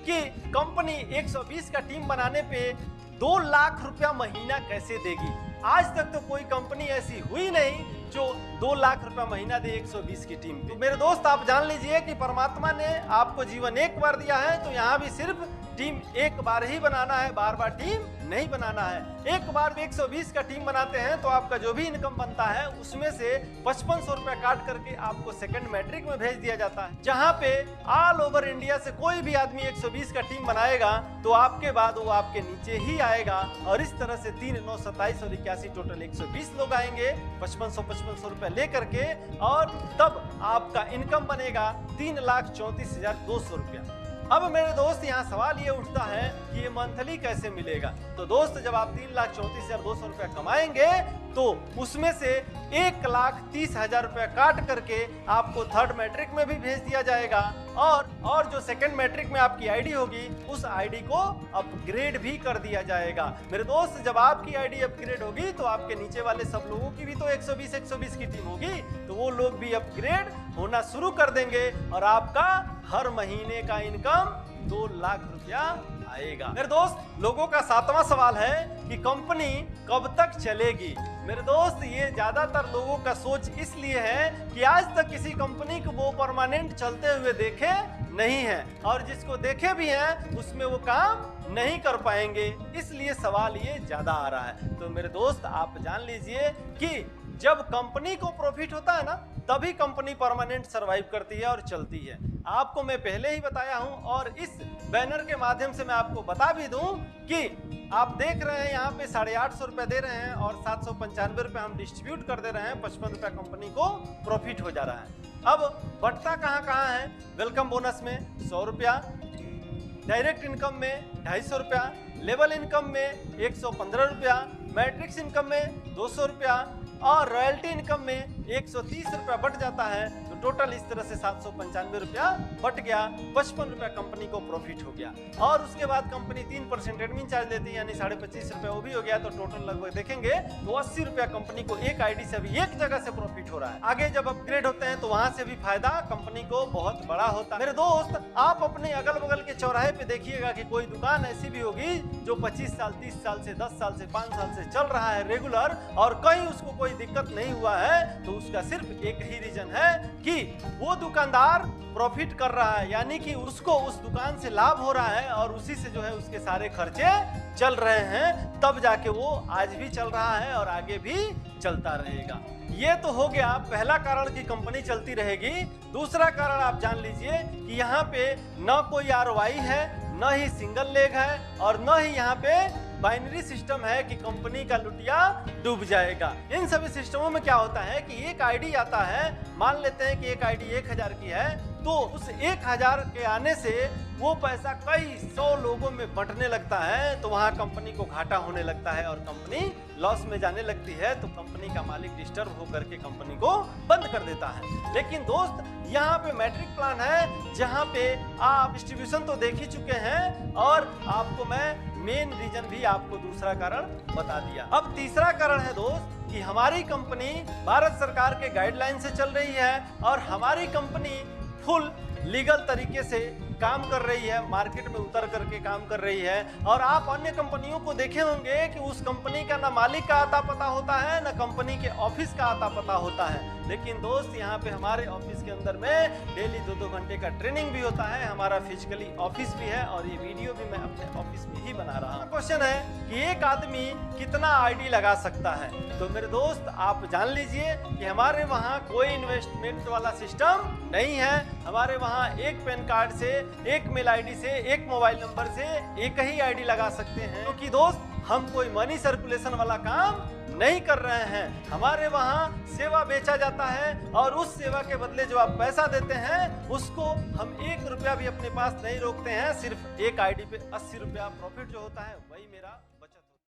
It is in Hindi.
कि कंपनी 120 का टीम बनाने पे 2 लाख रुपया महीना कैसे देगी। आज तक तो कोई कंपनी ऐसी हुई नहीं जो 2 लाख रुपया महीना दे 120 की टीम पे। तो मेरे दोस्त आप जान लीजिए कि परमात्मा ने आपको जीवन एक बार दिया है, तो यहाँ भी सिर्फ टीम एक बार ही बनाना है, बार बार टीम नहीं बनाना है। एक बार 120 का टीम बनाते हैं तो आपका जो भी इनकम बनता है उसमें से 5500 रुपया काट करके आपको सेकंड मैट्रिक में भेज दिया जाता है, जहां पे ऑल ओवर इंडिया से कोई भी आदमी 120 का टीम बनाएगा तो आपके बाद वो आपके नीचे ही आएगा। और इस तरह से 3, 9, 27 और 81 टोटल 120 लोग आएंगे 5500 रुपया लेकर के, और तब आपका इनकम बनेगा 3,34,200 रुपया। अब मेरे दोस्त यहाँ सवाल ये उठता है कि ये मंथली कैसे मिलेगा। तो दोस्त जब आप 3,34,200 रुपया कमाएंगे तो उसमें से 1,30,000 रुपया काट करके आपको थर्ड मैट्रिक में भी भेज दिया जाएगा, और जो सेकंड मैट्रिक में आपकी आईडी होगी उस आईडी को अपग्रेड भी कर दिया जाएगा। मेरे दोस्त जब आपकी आईडी अपग्रेड होगी तो आपके नीचे वाले सब लोगों की भी तो 120 की टीम होगी, तो वो लोग भी अपग्रेड होना शुरू कर देंगे और आपका हर महीने का इनकम 2 लाख रुपया आएगा। मेरे दोस्त लोगों का 7वां सवाल है कि कंपनी कब तक चलेगी। मेरे दोस्त ये ज्यादातर लोगों का सोच इसलिए है कि आज तक किसी कंपनी को वो परमानेंट चलते हुए देखे नहीं है, और जिसको देखे भी हैं उसमें वो काम नहीं कर पाएंगे, इसलिए सवाल ये ज्यादा आ रहा है। तो मेरे दोस्त आप जान लीजिए कि जब कंपनी को प्रॉफिट होता है ना तभी कंपनी परमानेंट सरवाइव करती है और चलती है। आपको मैं पहले ही बताया हूं, और इस बैनर के माध्यम से मैं आपको बता भी दूं कि आप देख रहे हैं यहाँ पे 850 रुपए दे रहे हैं और 795 रुपए हम डिस्ट्रीब्यूट कर दे रहे हैं। 55 रुपया कंपनी को प्रॉफिट हो जा रहा है। अब बढ़ता कहाँ कहाँ है, वेलकम बोनस में 100 रुपया, डायरेक्ट इनकम में 250 रुपया, लेवल इनकम में 115 रुपया, मैट्रिक्स इनकम में 200 रुपया और रॉयल्टी इनकम में 130 रुपया बढ़ जाता है। तो टोटल इस तरह से 795 रुपया बढ़ गया, 55 रुपया कंपनी को प्रॉफिट हो गया। और उसके बाद कंपनी 3% एडमिन चार्ज लेती है, यानी 25.5 रुपया वो भी हो गया। तो टोटल लगभग देखेंगे तो 80 रुपया कंपनी को एक आईडी से अभी एक जगह से प्रॉफिट हो रहा है। आगे जब अपग्रेड होते हैं तो वहां से भी फायदा कंपनी को बहुत बड़ा होता है। मेरे दोस्त आप अपने अगल बगल के चौराहे पे देखिएगा कि कोई दुकान ऐसी भी होगी जो 25 साल 30 साल से 10 साल से 5 साल से चल रहा है रेगुलर, और कहीं उसको कोई दिक्कत नहीं हुआ है। तो उसका सिर्फ एक ही रीजन है कि वो दुकानदार प्रॉफिट कर रहा है, यानी कि उसको उस दुकान से लाभ हो रहा है और उसी से जो है उसके सारे खर्चे चल रहे हैं, तब जाके वो आज भी चल रहा है और आगे भी चलता रहेगा। ये तो हो गया पहला कारण कि कंपनी चलती रहेगी। दूसरा कारण आप जान लीजिए कि यहाँ पे न कोई ROI है, न ही सिंगल लेग है, और न ही यहाँ पे बाइनरी सिस्टम है कि कंपनी का लुटिया डूब जाएगा। इन सभी सिस्टमों में क्या होता है कि एक आईडी आता है, मान लेते हैं कि एक आईडी 1000 की है, तो उस 1000 के आने से वो पैसा कई 100 लोगों में बंटने लगता है, तो वहां कंपनी को घाटा होने लगता है और कंपनी लॉस में जाने लगती है। तो कंपनी का मालिक डिस्टर्ब होकर के कंपनी को बंद कर देता है। लेकिन दोस्त यहाँ पे मैट्रिक प्लान है जहाँ पे आप डिस्ट्रीब्यूशन तो देख ही चुके हैं, और आपको मैं मेन रीजन भी आपको दूसरा कारण बता दिया। अब तीसरा कारण है दोस्त कि हमारी कंपनी भारत सरकार के गाइडलाइन से चल रही है और हमारी कंपनी फुल लीगल तरीके से काम कर रही है, मार्केट में उतर करके काम कर रही है। और आप अन्य कंपनियों को देखे होंगे कि उस कंपनी का ना मालिक का आता पता होता है, ना कंपनी के ऑफिस का आता पता होता है। लेकिन दोस्त यहाँ पे हमारे ऑफिस के अंदर में डेली 2-2 घंटे का ट्रेनिंग भी होता है, हमारा फिजिकली ऑफिस भी है, और ये वीडियो भी मैं अपने ऑफिस में ही बना रहा हूँ। क्वेश्चन है कि एक आदमी कितना आईडी लगा सकता है। तो मेरे दोस्त आप जान लीजिए कि हमारे वहाँ कोई इन्वेस्टमेंट वाला सिस्टम नहीं है। हमारे वहाँ एक पैन कार्ड से, एक मेल आईडी से, एक मोबाइल नंबर से एक ही आईडी लगा सकते हैं, क्योंकि दोस्त हम कोई मनी सर्कुलेशन वाला काम नहीं कर रहे हैं। हमारे वहाँ सेवा बेचा जाता है, और उस सेवा के बदले जो आप पैसा देते हैं उसको हम 1 रुपया भी अपने पास नहीं रोकते हैं। सिर्फ एक आईडी पे 80 रुपया प्रॉफिट जो होता है वही मेरा